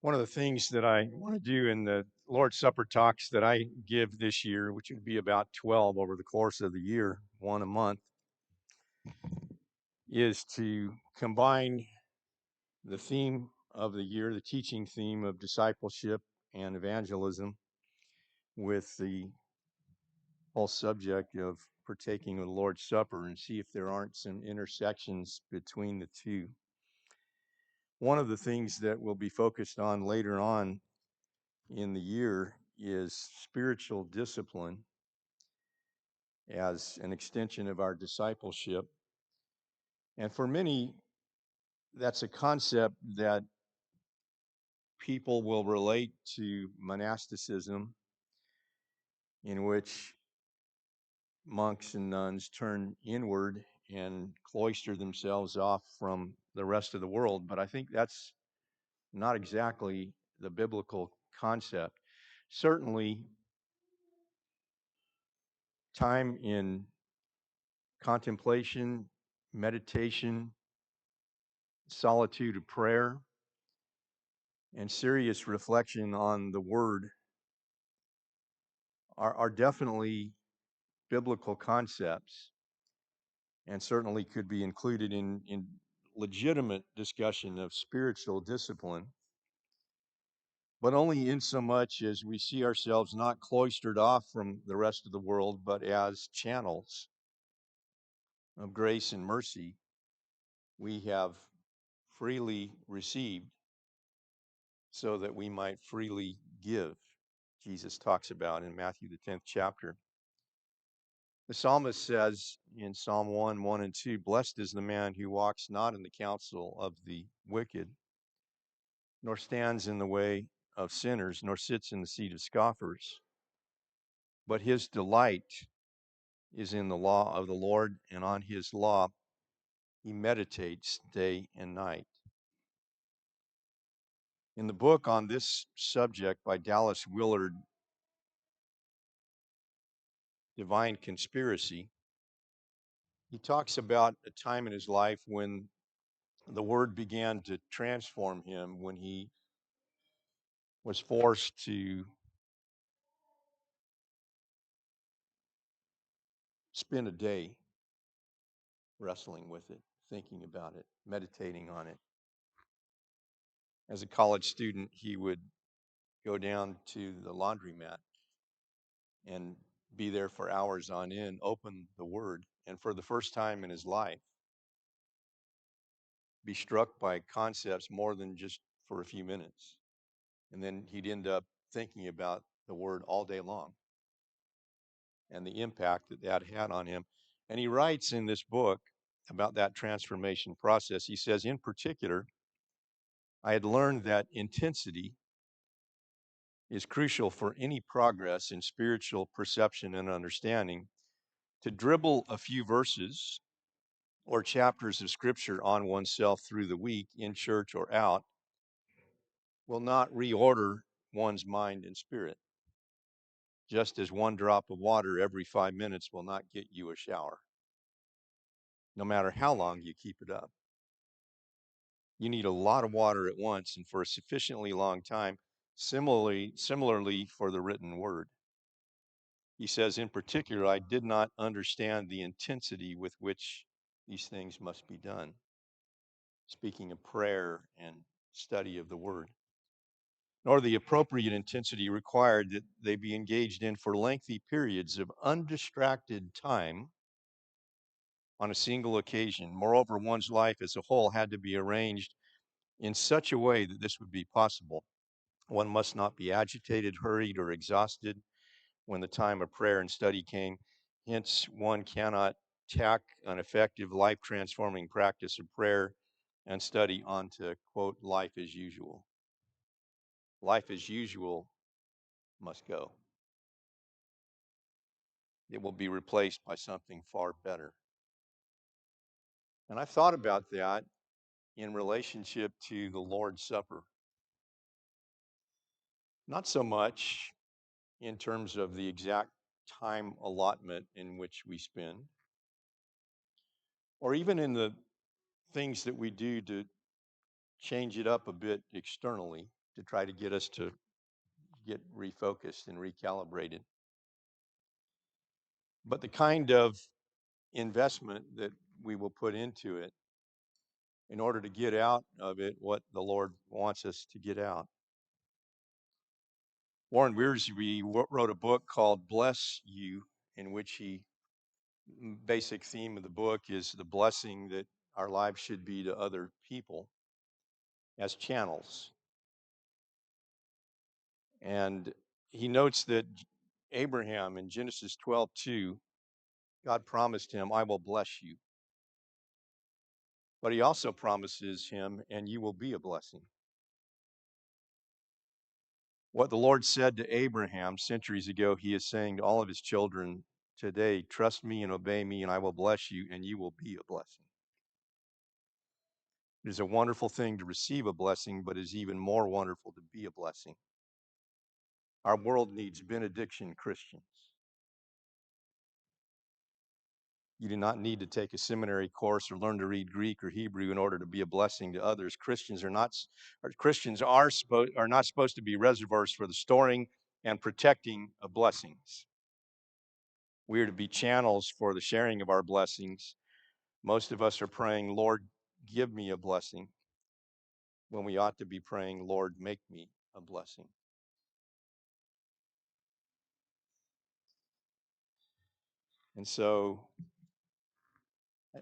One of the things that I want to do in the Lord's Supper talks that I give this year, which would be about 12 over the course of the year, one a month, is to combine the theme of the year, the teaching theme of discipleship and evangelism, with the whole subject of partaking of the Lord's Supper and see if there aren't some intersections between the two. One of the things that we'll be focused on later on in the year is spiritual discipline as an extension of our discipleship. And for many, that's a concept that people will relate to monasticism, in which monks and nuns turn inward and cloister themselves off from the rest of the world. But I think that's not exactly the biblical concept. Certainly, time in contemplation, meditation, solitude of prayer, and serious reflection on the Word are definitely biblical concepts and certainly could be included in legitimate discussion of spiritual discipline, but only in so much as we see ourselves not cloistered off from the rest of the world, but as channels of grace and mercy we have freely received so that we might freely give. Jesus talks about in Matthew, the 10th chapter. The psalmist says in Psalm 1, 1 and 2, "Blessed is the man who walks not in the counsel of the wicked, nor stands in the way of sinners, nor sits in the seat of scoffers. But his delight is in the law of the Lord, and on his law he meditates day and night." In the book on this subject by Dallas Willard, Divine Conspiracy, he talks about a time in his life when the Word began to transform him, when he was forced to spend a day wrestling with it, thinking about it, meditating on it. As a college student, he would go down to the laundromat and be there for hours on end, open the Word, and for the first time in his life, be struck by concepts more than just for a few minutes. And then he'd end up thinking about the Word all day long and the impact that that had on him. And he writes in this book about that transformation process. He says, in particular, I had learned that intensity is crucial for any progress in spiritual perception and understanding. To dribble a few verses or chapters of scripture on oneself through the week, in church or out, will not reorder one's mind and spirit, just as one drop of water every 5 minutes will not get you a shower, no matter how long you keep it up. You need a lot of water at once and for a sufficiently long time, similarly for the written word. He says, in particular, I did not understand the intensity with which these things must be done. Speaking of prayer and study of the word, nor the appropriate intensity required that they be engaged in for lengthy periods of undistracted time on a single occasion. Moreover, one's life as a whole had to be arranged in such a way that this would be possible. One must not be agitated, hurried, or exhausted when the time of prayer and study came. Hence, one cannot tack an effective life transforming practice of prayer and study onto, quote, life as usual. Life as usual must go. It will be replaced by something far better. And I've thought about that in relationship to the Lord's Supper. Not so much in terms of the exact time allotment in which we spend, or even in the things that we do to change it up a bit externally, to try to get us to get refocused and recalibrated. But the kind of investment that we will put into it in order to get out of it what the Lord wants us to get out. Warren Wiersbe wrote a book called Bless You, in which basic theme of the book is the blessing that our lives should be to other people as channels. And he notes that Abraham in Genesis 12:2, God promised him, I will bless you. But he also promises him, and you will be a blessing. What the Lord said to Abraham centuries ago, he is saying to all of his children today, trust me and obey me, and I will bless you, and you will be a blessing. It is a wonderful thing to receive a blessing, but it is even more wonderful to be a blessing. Our world needs benediction Christians. You do not need to take a seminary course or learn to read Greek or Hebrew in order to be a blessing to others. Christians are not supposed to be reservoirs for the storing and protecting of blessings. We are to be channels for the sharing of our blessings. Most of us are praying, Lord, give me a blessing, when we ought to be praying, Lord, make me a blessing. And so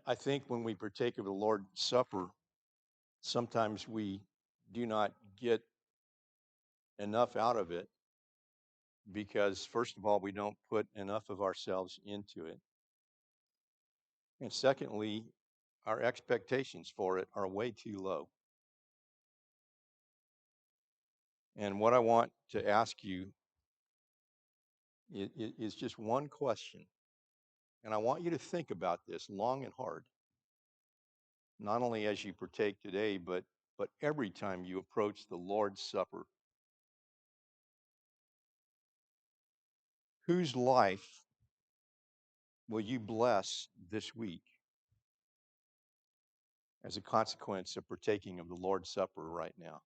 I think when we partake of the Lord's Supper, sometimes we do not get enough out of it because, first of all, we don't put enough of ourselves into it. And secondly, our expectations for it are way too low. And what I want to ask you is just one question. And I want you to think about this long and hard, not only as you partake today, but every time you approach the Lord's Supper. Whose life will you bless this week as a consequence of partaking of the Lord's Supper right now?